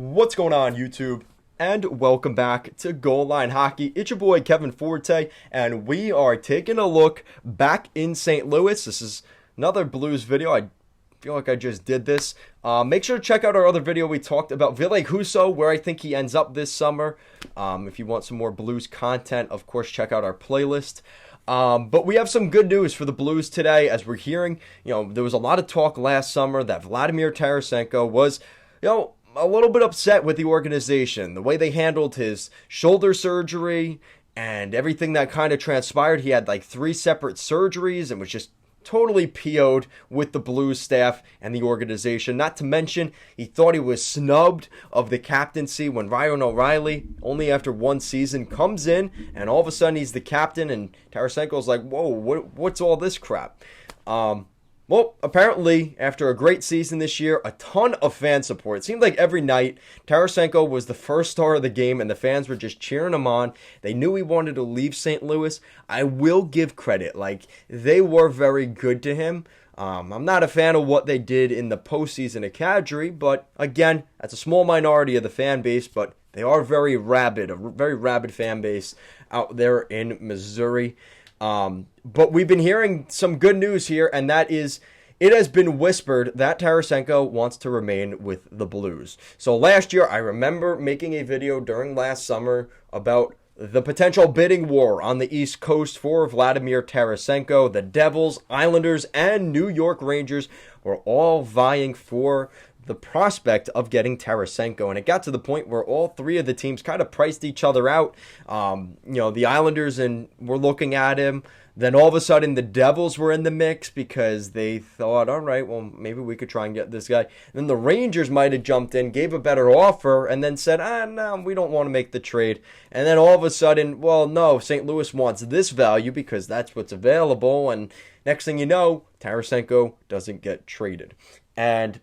What's going on, YouTube? And welcome back to Goal Line Hockey. It's your boy Kevin Forte, and we are taking a look back in St. Louis. This is another Blues video. I feel like I just did this. Make sure to check out our other video. We talked about Ville Husso, where I think he ends up this summer. If you want some more Blues content, of course, check out our playlist. But we have some good news for the Blues today, as we're hearing, there was a lot of talk last summer that Vladimir Tarasenko was, a little bit upset with the organization, the way they handled his shoulder surgery and everything that kind of transpired. He had like 3 separate surgeries and was just totally PO'd with the Blues staff and the organization. Not to mention, he thought he was snubbed of the captaincy when Ryan O'Reilly, only after 1 season, comes in and all of a sudden he's the captain, and Tarasenko's like, whoa, what's all this crap? Well, apparently, after a great season this year, a ton of fan support. It seemed like every night, Tarasenko was the first star of the game, and the fans were just cheering him on. They knew he wanted to leave St. Louis. I will give credit. They were very good to him. I'm not a fan of what they did in the postseason at Calgary, but again, that's a small minority of the fan base, but they are very rabid, a very rabid fan base out there in Missouri. But we've been hearing some good news here, and that is, it has been whispered that Tarasenko wants to remain with the Blues. So last year, I remember making a video during last summer about the potential bidding war on the East Coast for Vladimir Tarasenko. The Devils, Islanders, and New York Rangers were all vying for the prospect of getting Tarasenko, and it got to the point where all 3 of the teams kind of priced each other out. The Islanders were looking at him. Then all of a sudden, the Devils were in the mix because they thought, all right, well, maybe we could try and get this guy. And then the Rangers might have jumped in, gave a better offer, and then said, no, we don't want to make the trade. And then all of a sudden, well, no, St. Louis wants this value because that's what's available. And next thing you know, Tarasenko doesn't get traded. And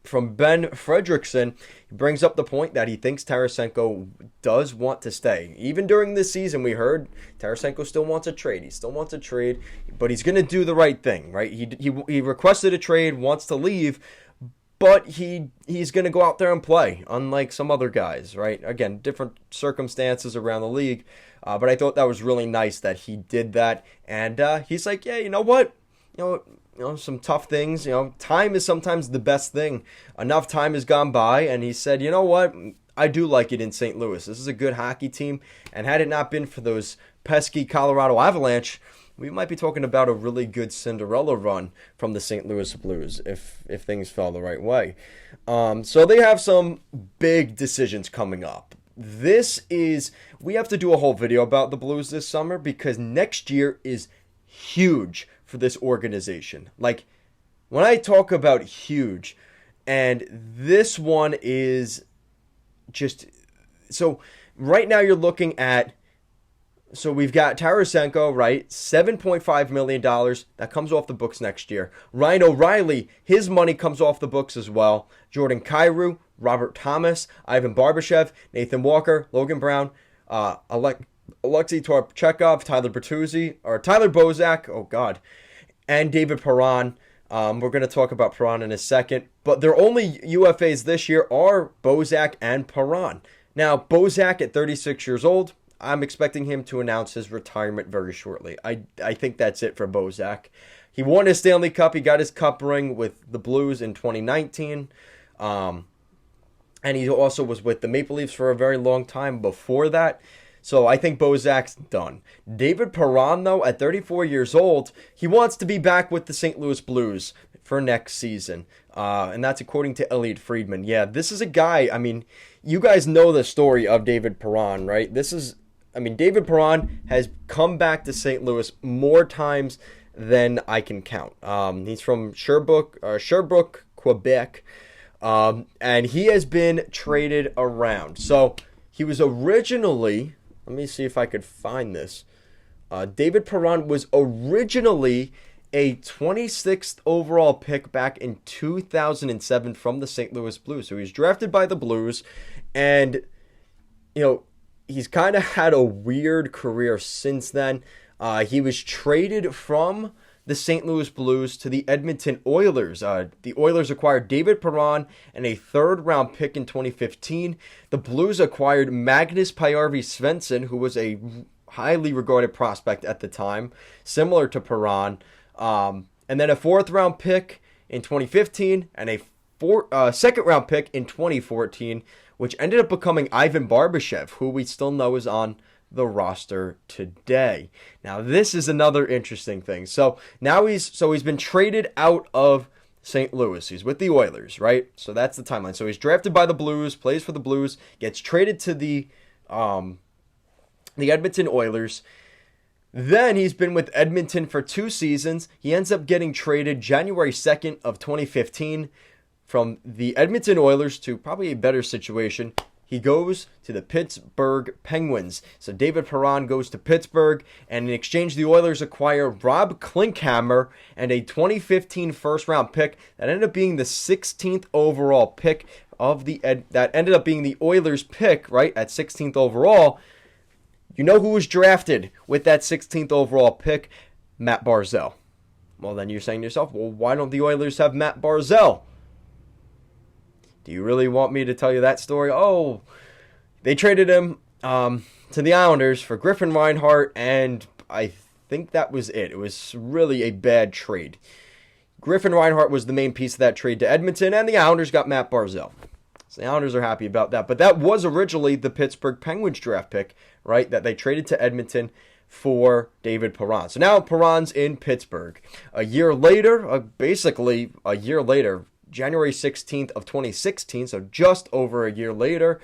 from Ben Fredrickson, he brings up the point that he thinks Tarasenko does want to stay. Even during this season, we heard Tarasenko still wants a trade. He still wants a trade, but he's going to do the right thing, right? He requested a trade, wants to leave, but he's going to go out there and play, unlike some other guys, right? Again, different circumstances around the league, but I thought that was really nice that he did that. And he's like, yeah, you know what? Some tough things. Time is sometimes the best thing. Enough time has gone by, and he said, you know what? I do like it in St. Louis. This is a good hockey team, and had it not been for those pesky Colorado Avalanche, we might be talking about a really good Cinderella run from the St. Louis Blues if things fell the right way. So they have some big decisions coming up. We have to do a whole video about the Blues this summer because next year is huge for this organization. Like, when I talk about huge, and this one is just, so right now you're looking at, so we've got Tarasenko, right? $7.5 million. That comes off the books next year. Ryan O'Reilly, his money comes off the books as well. Jordan Kyrou, Robert Thomas, Ivan Barbashev, Nathan Walker, Logan Brown, Alexei Torchekov, Tyler Bozak, oh God, and David Perron. We're going to talk about Perron in a second, but their only UFAs this year are Bozak and Perron. Now, Bozak at 36 years old, I'm expecting him to announce his retirement very shortly. I think that's it for Bozak. He won his Stanley Cup. He got his cup ring with the Blues in 2019. And he also was with the Maple Leafs for a very long time before that. So I think Bozak's done. David Perron, though, at 34 years old, he wants to be back with the St. Louis Blues for next season. And that's according to Elliot Friedman. Yeah, this is a guy, you guys know the story of David Perron, right? David Perron has come back to St. Louis more times than I can count. He's from Sherbrooke, Quebec. And he has been traded around. So he was originally, let me see if I could find this. David Perron was originally a 26th overall pick back in 2007 from the St. Louis Blues. So he was drafted by the Blues, and he's kind of had a weird career since then. He was traded from the St. Louis Blues to the Edmonton Oilers. The Oilers acquired David Perron and a third-round pick in 2015. The Blues acquired Magnus Pajärvi-Svensson, who was a highly regarded prospect at the time, similar to Perron. And then a fourth-round pick in 2015 and a second-round pick in 2014, which ended up becoming Ivan Barbashev, who we still know is on the roster today. Now, this is another interesting thing. So now he's been traded out of St. Louis. He's with the Oilers, right? So that's the timeline. So he's drafted by the Blues, plays for the Blues, gets traded to the Edmonton Oilers. Then he's been with Edmonton for 2 seasons. He ends up getting traded January 2nd of 2015 from the Edmonton Oilers to probably a better situation. He goes to the Pittsburgh Penguins. So David Perron goes to Pittsburgh, and in exchange, the Oilers acquire Rob Klinkhammer and a 2015 first-round pick that ended up being the 16th overall pick of that ended up being the Oilers' pick, right, at 16th overall. You know who was drafted with that 16th overall pick? Matt Barzell. Well, then you're saying to yourself, well, why don't the Oilers have Matt Barzell? Do you really want me to tell you that story? Oh, they traded him to the Islanders for Griffin Reinhart, and I think that was it. It was really a bad trade. Griffin Reinhart was the main piece of that trade to Edmonton, and the Islanders got Matt Barzell. So the Islanders are happy about that. But that was originally the Pittsburgh Penguins draft pick, right, that they traded to Edmonton for David Perron. So now Perron's in Pittsburgh. A year later, basically a year later, January 16th of 2016, so just over a year later,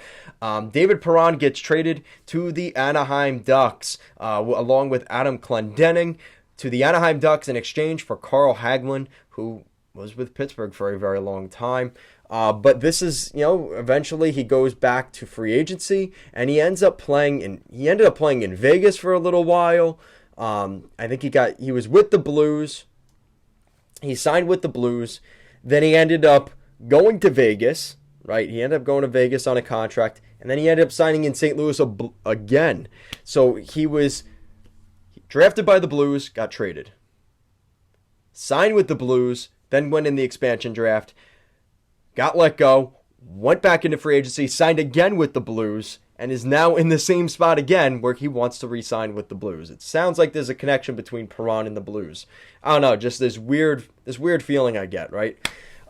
David Perron gets traded to the Anaheim Ducks, along with Adam Clendening, to the Anaheim Ducks in exchange for Carl Hagelin, who was with Pittsburgh for a very long time. But this is, eventually he goes back to free agency, and he ended up playing in Vegas for a little while. I think he was with the Blues. He signed with the Blues. Then he ended up going to Vegas, right? He ended up going to Vegas on a contract, and then he ended up signing in St. Louis again. So he was drafted by the Blues, got traded. Signed with the Blues, then went in the expansion draft, got let go, went back into free agency, signed again with the Blues, and is now in the same spot again where he wants to re-sign with the Blues. It sounds like there's a connection between Perron and the Blues. I don't know, just this weird feeling I get, right?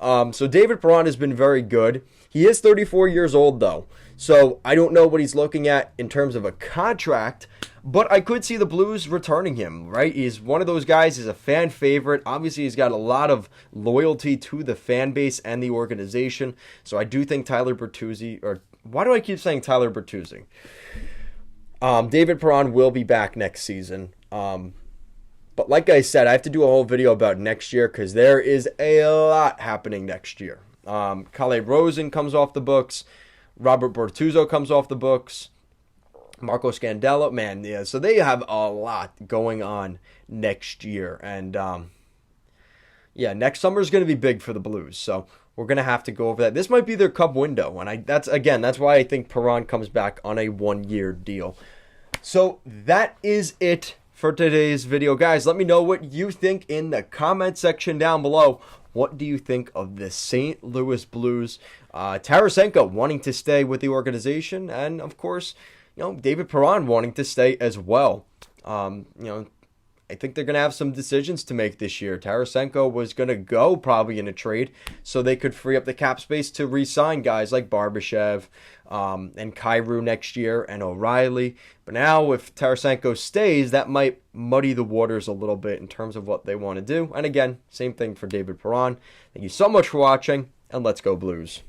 So David Perron has been very good. He is 34 years old, though, so I don't know what he's looking at in terms of a contract, but I could see the Blues returning him, right? He's one of those guys. He's a fan favorite. Obviously, he's got a lot of loyalty to the fan base and the organization, so I do think Tyler Bertuzzi, or why do I keep saying Tyler Bertuzzi? David Perron will be back next season. But like I said, I have to do a whole video about next year because there is a lot happening next year. Kalle Rosen comes off the books. Robert Bortuzzo comes off the books. Marco Scandella, man, yeah. So they have a lot going on next year. And, next summer is going to be big for the Blues. So we're going to have to go over that. This might be their cup window. And that's why I think Perron comes back on a 1-year deal. So that is it for today's video. Guys, let me know what you think in the comment section down below. What do you think of the St. Louis Blues? Tarasenko wanting to stay with the organization, and of course, David Perron wanting to stay as well. I think they're going to have some decisions to make this year. Tarasenko was going to go probably in a trade so they could free up the cap space to re-sign guys like Barbashev and Kyrou next year and O'Reilly. But now if Tarasenko stays, that might muddy the waters a little bit in terms of what they want to do. And again, same thing for David Perron. Thank you so much for watching, and let's go Blues.